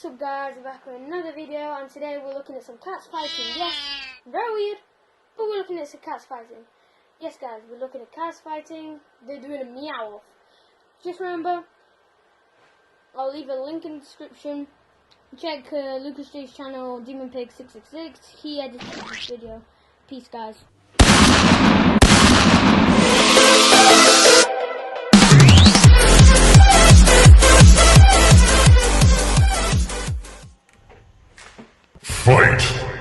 up guys, we're back with another video, and today we're looking at some cats fighting. Yes, very weird, but we're looking at some cats fighting. Yes guys, we're looking at cats fighting. They're doing a meow off. Just remember, I'll leave a link in the description. Check Lucas J's channel, Demon Pig 666. He edited this video. Peace guys. Fight!